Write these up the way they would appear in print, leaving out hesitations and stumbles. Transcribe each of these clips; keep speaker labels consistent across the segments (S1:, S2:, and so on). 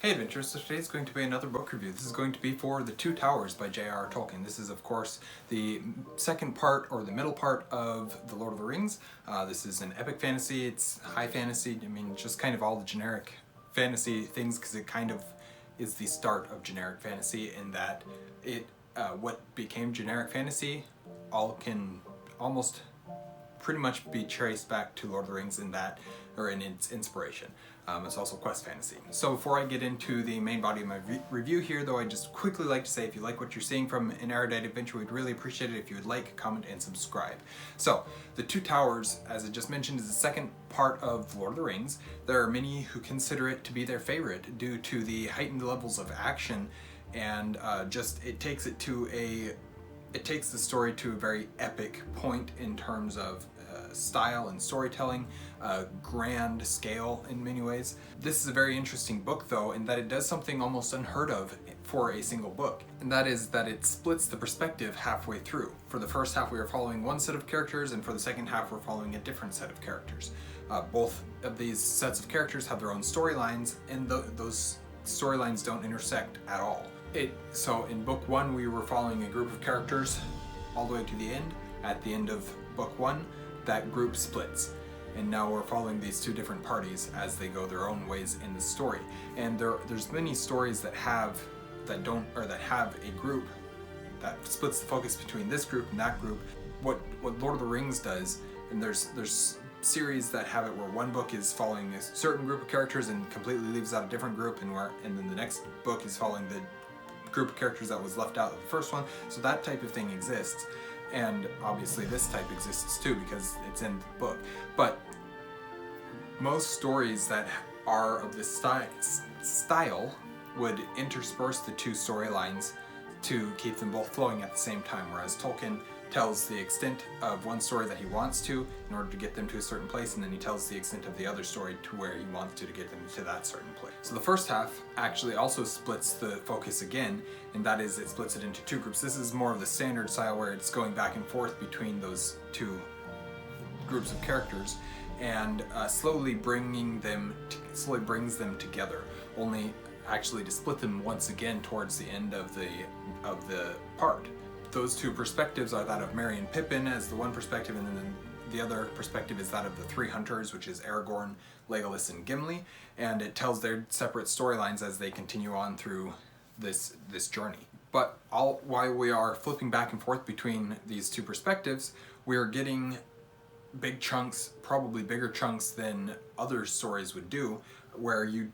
S1: Hey adventurers, so today is going to be another book review. This is going to be for The Two Towers by J.R.R. Tolkien. This is of course the second part or the middle part of The Lord of the Rings. This is an epic fantasy, it's high fantasy, I mean just kind of all the generic fantasy things because it kind of is the start of generic fantasy in that what became generic fantasy all can almost pretty much be traced back to Lord of the Rings in that, or in its inspiration. It's also quest fantasy. So before I get into the main body of my review here, though, I'd just quickly like to say if you like what you're seeing from an Erudite adventure, we'd really appreciate it if you would like, comment, and subscribe. So, The Two Towers, as I just mentioned, is the second part of Lord of the Rings. There are many who consider it to be their favorite due to the heightened levels of action and it takes the story to a very epic point in terms of style and storytelling, grand scale in many ways. This is a very interesting book though in that it does something almost unheard of for a single book, and that is that it splits the perspective halfway through. For the first half we are following one set of characters, and for the second half we're following a different set of characters. Both of these sets of characters have their own storylines, and those storylines don't intersect at all. So in book one we were following a group of characters all the way to the end. At the end of book one, that group splits, and now we're following these two different parties as they go their own ways in the story. And there's many stories that have a group that splits the focus between this group and that group. What Lord of the Rings does, and there's series that have it where one book is following a certain group of characters and completely leaves out a different group, and then the next book is following the group of characters that was left out of the first one. So that type of thing exists, and obviously this type exists too because it's in the book. But most stories that are of this style would intersperse the two storylines to keep them both flowing at the same time, whereas Tolkien tells the extent of one story that he wants to in order to get them to a certain place, and then he tells the extent of the other story to where he wants to get them to that certain place. So the first half actually also splits the focus again, and that is it splits it into two groups. This is more of the standard style where it's going back and forth between those two groups of characters and slowly brings them together, only actually to split them once again towards the end of the part. Those two perspectives are that of Merry and Pippin as the one perspective, and then the other perspective is that of the three hunters, which is Aragorn, Legolas, and Gimli, and it tells their separate storylines as they continue on through this journey. But while we are flipping back and forth between these two perspectives, we are getting big chunks, probably bigger chunks than other stories would do, where you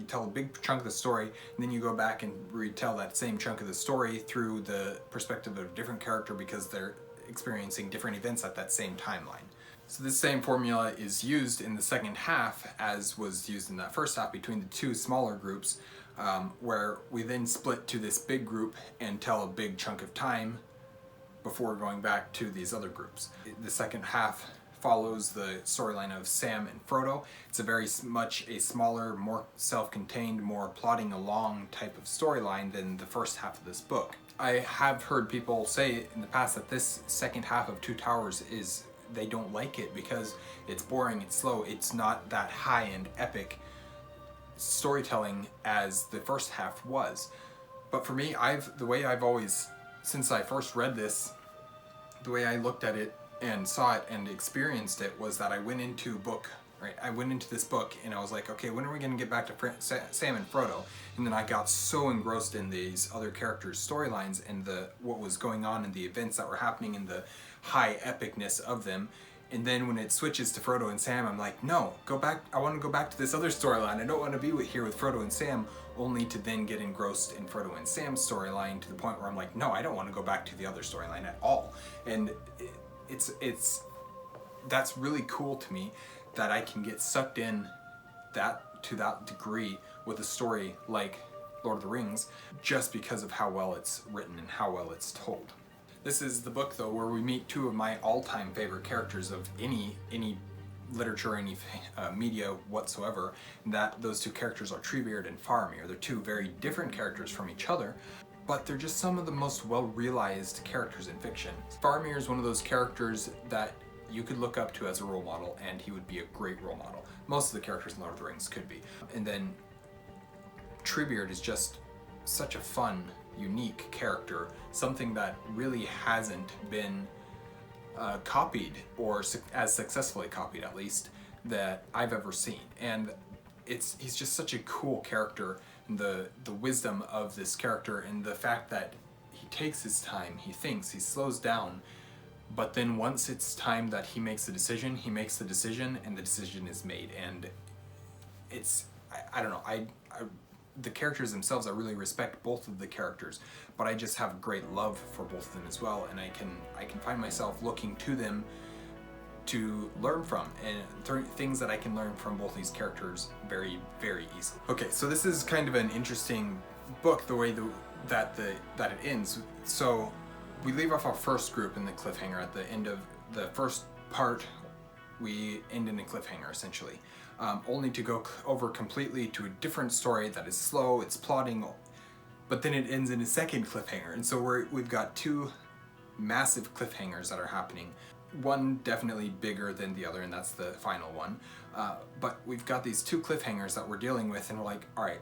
S1: tell a big chunk of the story, and then you go back and retell that same chunk of the story through the perspective of a different character because they're experiencing different events at that same timeline. So this same formula is used in the second half as was used in that first half between the two smaller groups, where we then split to this big group and tell a big chunk of time before going back to these other groups. The second half follows the storyline of Sam and Frodo. It's a very much a smaller, more self-contained, more plodding along type of storyline than the first half of this book. I have heard people say in the past that this second half of Two Towers they don't like it because it's boring, it's slow, it's not that high and epic storytelling as the first half was. But for me, the way I've always, since I first read this, the way I looked at it and saw it and experienced it was that I went into this book and I was like, okay, when are we going to get back to Sam and Frodo? And then I got so engrossed in these other characters' storylines and what was going on and the events that were happening and the high epicness of them. And then when it switches to Frodo and Sam, I'm like, no, go back. I want to go back to this other storyline. I don't want to be here with Frodo and Sam, only to then get engrossed in Frodo and Sam's storyline to the point where I'm like, no, I don't want to go back to the other storyline at all. And that's really cool to me that I can get sucked in to that degree with a story like Lord of the Rings just because of how well it's written and how well it's told. This is the book though where we meet two of my all-time favorite characters of any literature, any media whatsoever, and that those two characters are Treebeard and Faramir. They're two very different characters from each other, but they're just some of the most well-realized characters in fiction. Faramir is one of those characters that you could look up to as a role model, and he would be a great role model. most of the characters in Lord of the Rings could be. And then Treebeard is just such a fun, unique character, something that really hasn't been copied, or as successfully copied at least, that I've ever seen. And he's just such a cool character, and the wisdom of this character, and the fact that he takes his time, he thinks, he slows down, but then once it's time that he makes the decision, he makes the decision, and the decision is made. And it's, I don't know, the characters themselves, I really respect both of the characters, but I just have great love for both of them as well, and I can find myself looking to them to learn from, and things that I can learn from both these characters very, very easily. Okay, so this is kind of an interesting book, the way that it ends. So we leave off our first group in the cliffhanger. At the end of the first part, we end in a cliffhanger, essentially. Only to go over completely to a different story that is slow, it's plotting, but then it ends in a second cliffhanger. And so we've got two massive cliffhangers that are happening. One definitely bigger than the other, and that's the final one. But we've got these two cliffhangers that we're dealing with, and we're like, all right,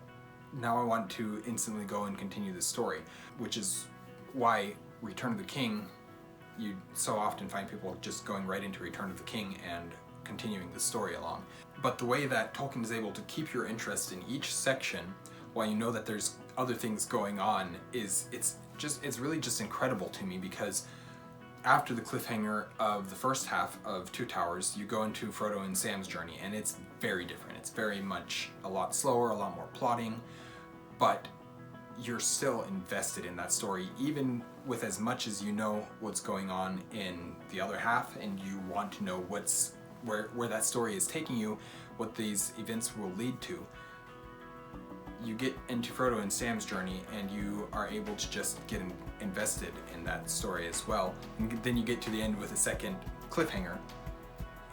S1: now I want to instantly go and continue the story, which is why Return of the King, you so often find people just going right into Return of the King and continuing the story along. But the way that Tolkien is able to keep your interest in each section while you know that there's other things going on it's really just incredible to me, because after the cliffhanger of the first half of Two Towers, you go into Frodo and Sam's journey, and it's very different. It's very much a lot slower, a lot more plotting, but you're still invested in that story, even with as much as you know what's going on in the other half, and you want to know where that story is taking you, what these events will lead to. You get into Frodo and Sam's journey, and you are able to just get invested in that story as well. And then you get to the end with a second cliffhanger,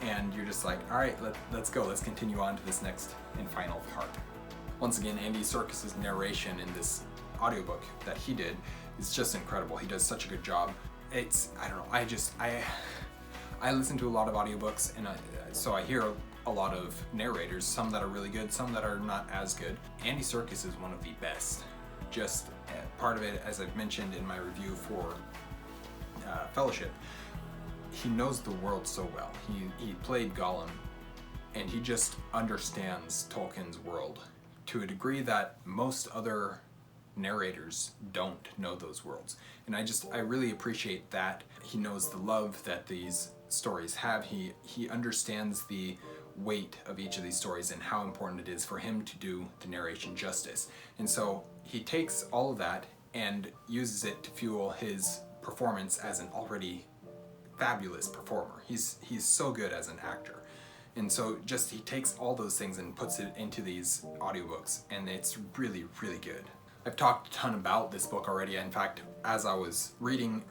S1: and you're just like, all right, let's go. Let's continue on to this next and final part. Once again, Andy Serkis's narration in this audiobook that he did is just incredible. He does such a good job. I don't know, I listen to a lot of audiobooks, and so I hear a lot of narrators, some that are really good, some that are not as good. Andy Serkis is one of the best. Just part of it, as I've mentioned in my review for Fellowship, he knows the world so well. He played Gollum, and he just understands Tolkien's world to a degree that most other narrators don't know those worlds. And I really appreciate that. He knows the love that these stories have. He understands the weight of each of these stories and how important it is for him to do the narration justice. And so he takes all of that and uses it to fuel his performance as an already fabulous performer. He's so good as an actor. And so he takes all those things and puts it into these audiobooks, and it's really, really good. I've talked a ton about this book already. In fact, as I was rereading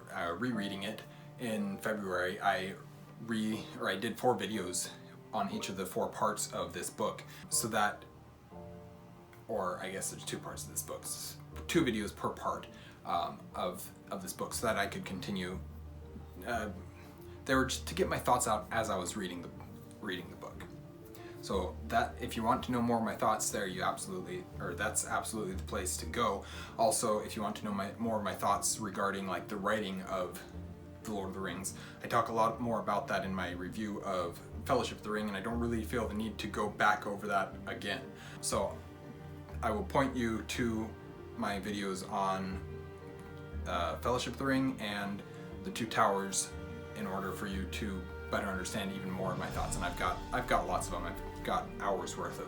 S1: it in February, I did 4 videos on each of the 4 parts of this book, so that, or I guess there's 2 parts of this book, 2 videos per part of this book, so that I could continue. They were just to get my thoughts out as I was reading the book. So that, if you want to know more of my thoughts there, that's absolutely the place to go. Also, if you want to know more of my thoughts regarding like the writing of The Lord of the Rings, I talk a lot more about that in my review of Fellowship of the Ring, and I don't really feel the need to go back over that again. So I will point you to my videos on Fellowship of the Ring and the Two Towers in order for you to better understand even more of my thoughts. And I've got lots of them. I've got hours worth of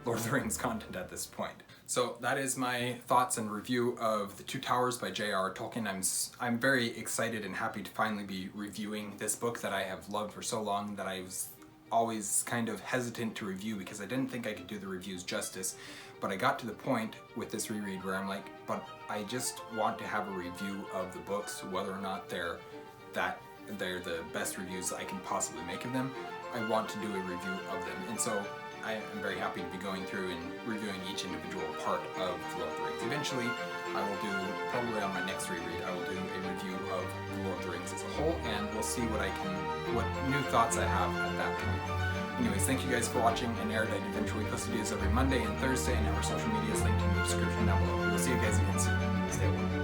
S1: Lord of the Rings content at this point. So that is my thoughts and review of The Two Towers by J.R.R. Tolkien. I'm very excited and happy to finally be reviewing this book that I have loved for so long, that I was always kind of hesitant to review because I didn't think I could do the reviews justice. But I got to the point with this reread where I'm like, but I just want to have a review of the books, whether or not they're the best reviews I can possibly make of them. I want to do a review of them, and so I am very happy to be going through and reviewing each individual part of The Lord of the Rings. Eventually, I will do, probably on my next reread, I will do a review of The Lord of the Rings as a whole, and we'll see what new thoughts I have at that point. Anyways, thank you guys for watching, and Erudite Adventure. We post videos every Monday and Thursday, and our social media is linked in the description down below. We'll see you guys again soon. Stay warm.